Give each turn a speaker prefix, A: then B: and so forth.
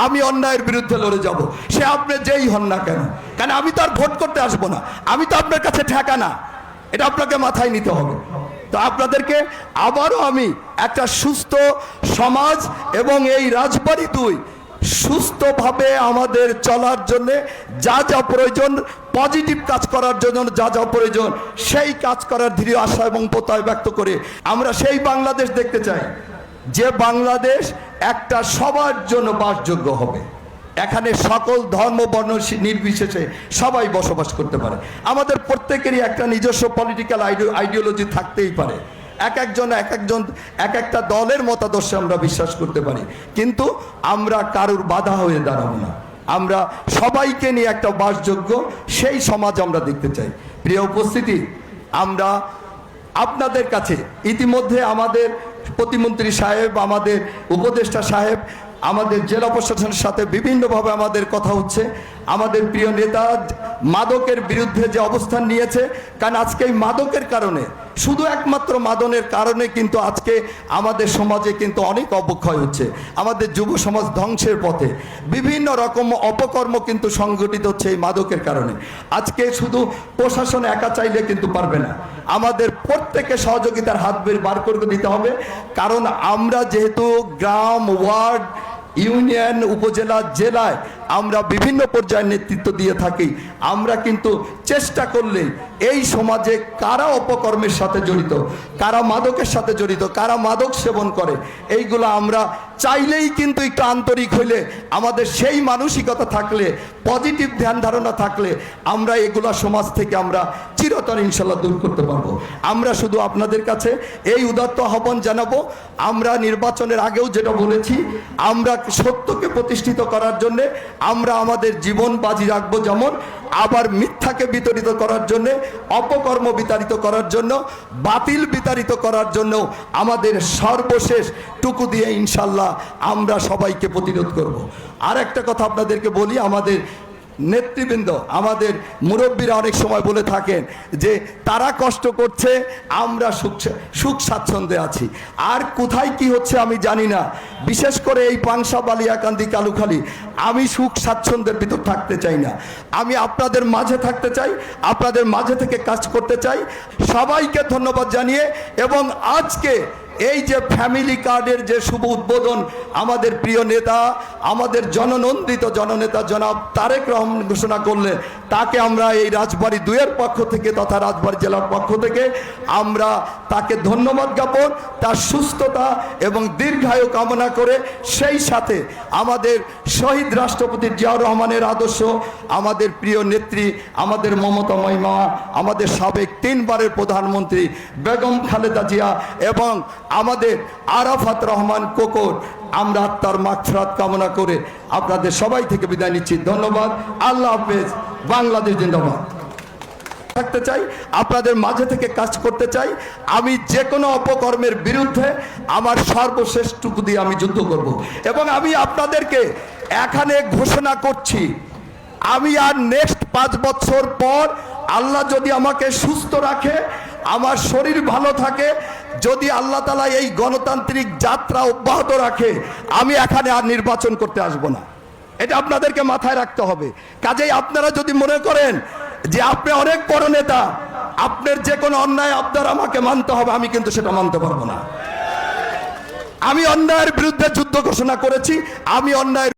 A: আমি অন্যায়ের বিরুদ্ধে লড়ে যাব, সে আপনি যেই হন না কেন। কারণ আমি তো আর ভোট করতে আসবো না, আমি তো আপনার কাছে ঠেকা না, এটা আপনাকে মাথায় নিতে হবে। তো আপনাদেরকে আবারও আমি একটা সুস্থ সমাজ এবং এই রাজবাড়ী 2 সুস্থভাবে আমাদের চলার জন্য যা যা প্রয়োজন, পজিটিভ কাজ করার জন্য যা যা প্রয়োজন, সেই কাজ করার দৃঢ় আশা এবং প্রত্যয় ব্যক্ত করে আমরা সেই বাংলাদেশ দেখতে চাই যে বাংলাদেশ একটা সবার জন্য বাসযোগ্য হবে। এখানে সকল ধর্ম বর্ণ নির্বিশেষে সবাই বসবাস করতে পারে। আমাদের প্রত্যেকেরই একটা নিজস্ব পলিটিক্যাল আইডিওলজি থাকতেই পারে, এক একটা দলের মতাদর্শে আমরা বিশ্বাস করতে পারি, কিন্তু আমরা কারুর বাধা হয়ে দাঁড়াবো না। আমরা সবাইকে নিয়ে একটা বাসযোগ্য সেই সমাজ আমরা দেখতে চাই। প্রিয় উপস্থিতি, আমরা আপনাদের কাছে ইতিমধ্যে আমাদের প্রতিমন্ত্রী সাহেব, আমাদের উপদেষ্টা সাহেব, আমাদের জেলা প্রশাসনের সাথে বিভিন্নভাবে আমাদের কথা হচ্ছে। আমাদের প্রিয় নেতা মাদকের বিরুদ্ধে যে অবস্থান নিয়েছে, কারণ আজকে এই মাদকের কারণে, শুধু একমাত্র মাদনের কারণে কিন্তু আজকে আমাদের সমাজে কিন্তু অনেক অবক্ষয় হচ্ছে, আমাদের যুব সমাজ ধ্বংসের পথে, বিভিন্ন রকম অপকর্ম কিন্তু সংগঠিত হচ্ছে এই মাদকের কারণে। আজকে শুধু প্রশাসন একা চাইলে কিন্তু পারবে না, আমাদের প্রত্যেকে সহযোগিতার হাত বার করে দিতে হবে। কারণ আমরা যেহেতু গ্রাম, ওয়ার্ড, ইউনিয়ন, উপজেলা, জেলায় আমরা বিভিন্ন পর্যায়ে নেতৃত্ব দিয়ে থাকি, আমরা কিন্তু চেষ্টা করলে এই সমাজে কারা অপকর্মের সাথে জড়িত, কারা মাদকের সাথে জড়িত, কারা মাদক সেবন করে, এইগুলো আমরা চাইলেই কিন্তু একটু আন্তরিক হইলে, আমাদের সেই মানসিকতা থাকলে, পজিটিভ ধ্যান ধারণা থাকলে আমরা এগুলা সমাজ থেকে আমরা চিরতরে ইনশাল্লাহ দূর করতে পারবো। আমরা শুধু আপনাদের কাছে এই উদাত্ত আহ্বান জানাবো, আমরা নির্বাচনের আগেও যেটা বলেছি, আমরা সত্যকে প্রতিষ্ঠিত করার জন্য আমরা আমাদের জীবন বাজি রাখবো, যেমন আবার মিথ্যাকে বিতাড়িত করার জন্য, অপকর্ম বিতাড়িত করার জন্য, বাতিল বিতাড়িত করার জন্য আমাদের সর্বশেষ টুকু দিয়ে ইনশাল্লাহ আমরা সবাইকে প্রতিরোধ করব। আর একটা কথা আপনাদেরকে বলি, আমাদের নেতৃবৃন্দ, আমাদের মুরব্বীরা অনেক সময় বলে থাকেন যে তারা কষ্ট করছে, আমরা সুখ স্বাচ্ছন্দ্যে আছি। আর কোথায় কি হচ্ছে আমি জানি না, বিশেষ করে এই পাংশা, বালিয়াকান্দি, কালুখালী, আমি সুখ স্বাচ্ছন্দ্যের ভিতর থাকতে চাই না। আমি আপনাদের মাঝে থাকতে চাই, আপনাদের মাঝে থেকে কাজ করতে চাই। সবাইকে ধন্যবাদ জানিয়ে, এবং আজকে এই যে ফ্যামিলি কার্ডের যে শুভ উদ্বোধন আমাদের প্রিয় নেতা, আমাদের জননন্দিত জননেতা জনাব তারেক রহমান ঘোষণা করলেন, তাকে আমরা এই রাজবাড়ী 2-এর পক্ষ থেকে তথা রাজবাড়ী জেলার পক্ষ থেকে আমরা তাকে ধন্যবাদ জ্ঞাপন, তার সুস্থতা এবং দীর্ঘায়ু কামনা করে, সেই সাথে আমাদের শহীদ রাষ্ট্রপতি জিয়াউর রহমানের আদর্শ, আমাদের প্রিয় নেত্রী, আমাদের মমতাময়ী মা, আমাদের সাবেক 3 বারের প্রধানমন্ত্রী বেগম খালেদা জিয়া এবং আমাদের আরাফাত রহমান কোকর, আমরা তার মাগফিরাত কামনা করে আপনাদের সবাই থেকে বিদায় নিচ্ছি। ধন্যবাদ। আল্লাহ হাফেজ। বাংলাদেশ জিন্দাবাদ। থাকতে চাই, আপনাদের মাঝে থেকে কাজ করতে চাই। আমি যে কোনো অপকর্মের বিরুদ্ধে আমার সর্বশ্রেষ্ঠটুকু দিয়ে আমি যুদ্ধ করব, এবং আমি আপনাদেরকে এখানে ঘোষণা করছি, আমি আর নেক্সট 5 বছর পর আল্লাহ যদি আমাকে সুস্থ রাখে, আমার শরীর ভালো থাকে, যদি আল্লাহ তাআলা এই গণতান্ত্রিক যাত্রা অব্যাহত রাখে, আমি এখানে আর নির্বাচন করতে আসব না। এটা আপনাদেরকে মাথায় রাখতে হবে। কাজেই আপনারা যদি মনে করেন যে আপনি অনেক বড় নেতা, আপনার যে কোনো অন্যায় আপনার আমাকে মানতে হবে, আমি কিন্তু সেটা মানতে পারবো না। আমি অন্যায়ের বিরুদ্ধে যুদ্ধ ঘোষণা করেছি, আমি অন্যায়ের